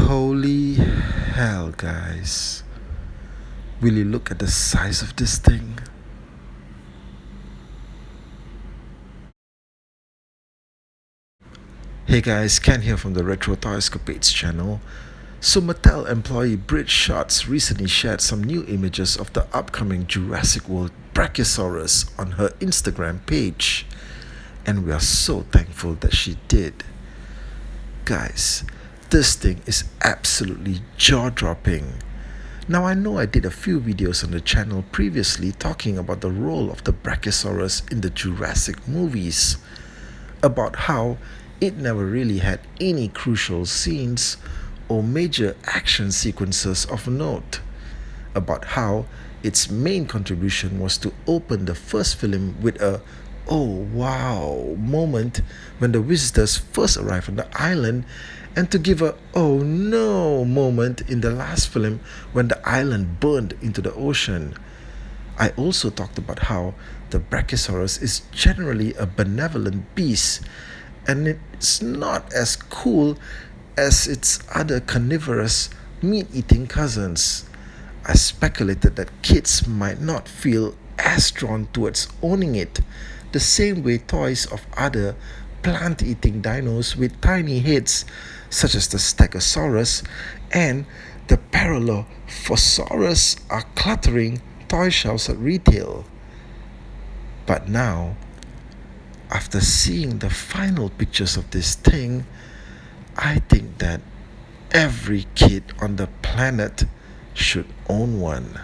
Holy hell, guys. Will you look at the size of this thing? Hey guys, Ken here from the Retro Toyscapades channel. So Mattel employee Brit Shots recently shared some new images of the upcoming Jurassic World Brachiosaurus on her Instagram page. And we are so thankful that she did. Guys, this thing is absolutely jaw-dropping. Now I know I did a few videos on the channel previously talking about the role of the Brachiosaurus in the Jurassic movies, about how it never really had any crucial scenes or major action sequences of note, about how its main contribution was to open the first film with a "oh wow" moment when the visitors first arrive on the island, and to give a "oh no" moment in the last film when the island burned into the ocean. I also talked about how the Brachiosaurus is generally a benevolent beast, and it's not as cool as its other carnivorous meat-eating cousins. I speculated that kids might not feel as drawn towards owning it, the same way toys of other plant-eating dinos with tiny heads, such as the Stegosaurus and the Paralelophosaurus, are cluttering toy shelves at retail. But now, after seeing the final pictures of this thing, I think that every kid on the planet should own one.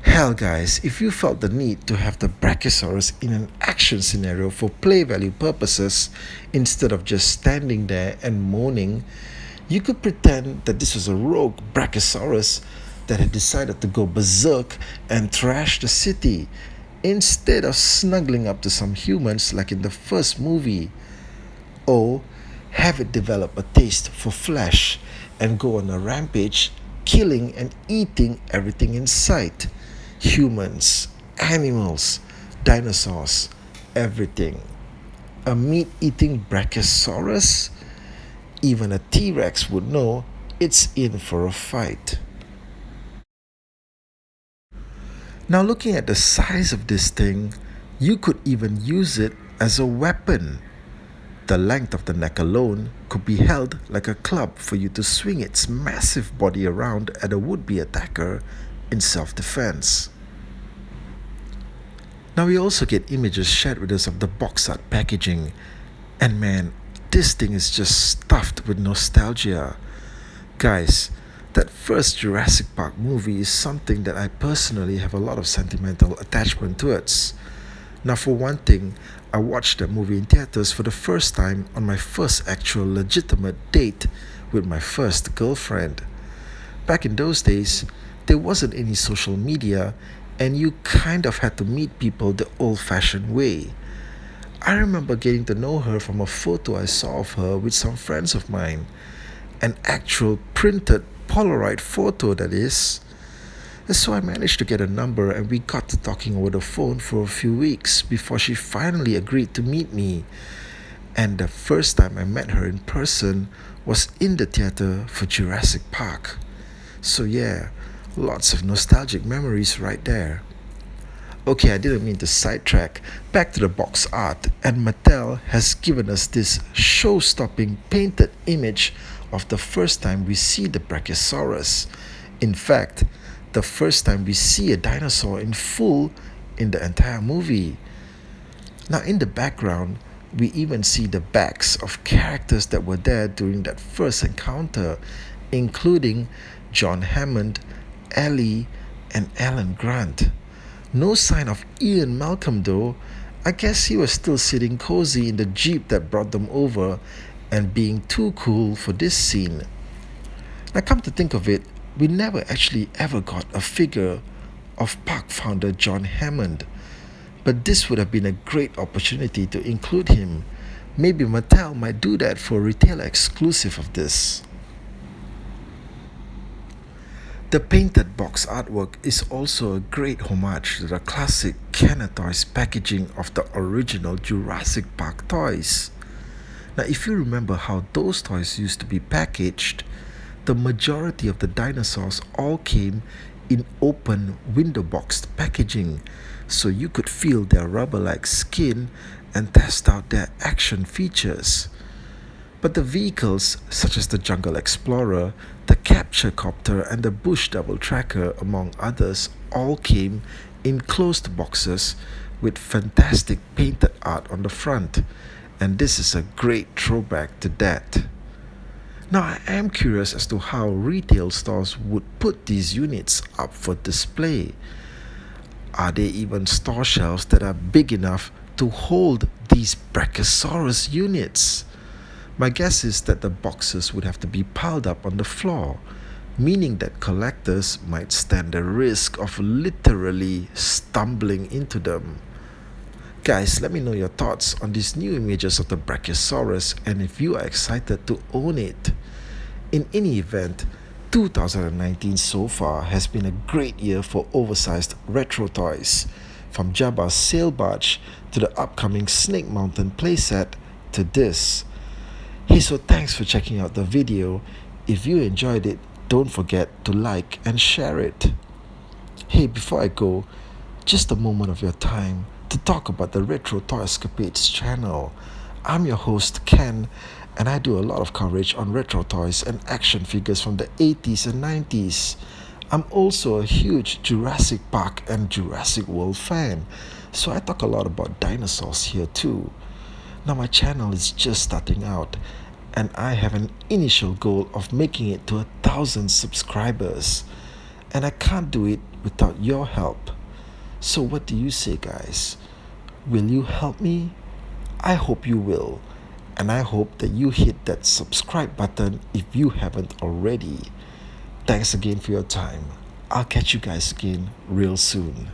Hell, guys, if you felt the need to have the Brachiosaurus in an action scenario for play value purposes instead of just standing there and moaning, you could pretend that this was a rogue Brachiosaurus that had decided to go berserk and trash the city instead of snuggling up to some humans like in the first movie. Or have it develop a taste for flesh and go on a rampage, killing and eating everything in sight. Humans, animals, dinosaurs, everything. A meat-eating Brachiosaurus? Even a T-Rex would know it's in for a fight. Now, looking at the size of this thing, you could even use it as a weapon. The length of the neck alone could be held like a club for you to swing its massive body around at a would-be attacker in self-defense. Now we also get images shared with us of the box art packaging, and man, this thing is just stuffed with nostalgia. Guys, that first Jurassic Park movie is something that I personally have a lot of sentimental attachment towards. Now, for one thing, I watched that movie in theaters for the first time on my first actual legitimate date with my first girlfriend. Back in those days, there wasn't any social media, and you kind of had to meet people the old-fashioned way. I remember getting to know her from a photo I saw of her with some friends of mine. An actual printed Polaroid photo, that is. So I managed to get a number, and we got to talking over the phone for a few weeks before she finally agreed to meet me. And the first time I met her in person was in the theater for Jurassic Park. So yeah, lots of nostalgic memories right there. Okay, I didn't mean to sidetrack. Back to the box art, and Mattel has given us this show-stopping painted image of the first time we see the Brachiosaurus. In fact, the first time we see a dinosaur in full in the entire movie. Now, in the background, we even see the backs of characters that were there during that first encounter, including John Hammond, Ellie, and Alan Grant. No sign of Ian Malcolm though. I guess he was still sitting cozy in the jeep that brought them over and being too cool for this scene. Now, come to think of it, we never actually ever got a figure of park founder John Hammond, but this would have been a great opportunity to include him. Maybe Mattel might do that for a retailer exclusive of this. The painted box artwork is also a great homage to the classic Kenner Toys packaging of the original Jurassic Park toys. Now, if you remember how those toys used to be packaged, the majority of the dinosaurs all came in open window boxed packaging, so you could feel their rubber like skin and test out their action features. But the vehicles, such as the Jungle Explorer, the Capture Copter, and the Bush Double Tracker, among others, all came in closed boxes with fantastic painted art on the front. And this is a great throwback to that. Now, I am curious as to how retail stores would put these units up for display. Are there even store shelves that are big enough to hold these Brachiosaurus units? My guess is that the boxes would have to be piled up on the floor, meaning that collectors might stand the risk of literally stumbling into them. Guys, let me know your thoughts on these new images of the Brachiosaurus and if you are excited to own it. In any event, 2019 so far has been a great year for oversized retro toys, from Jabba's sail barge to the upcoming Snake Mountain playset to this. Hey, so thanks for checking out the video. If you enjoyed it, don't forget to like and share it. Hey, before I go, just a moment of your time to talk about the Retro Toy Escapades channel. I'm your host Ken, and I do a lot of coverage on retro toys and action figures from the 80s and 90s. I'm also a huge Jurassic Park and Jurassic World fan, so I talk a lot about dinosaurs here too. Now my channel is just starting out, and I have an initial goal of making it to 1,000 subscribers, and I can't do it without your help. So what do you say, guys? Will you help me? I hope you will, and I hope that you hit that subscribe button if you haven't already. Thanks again for your time. I'll catch you guys again real soon.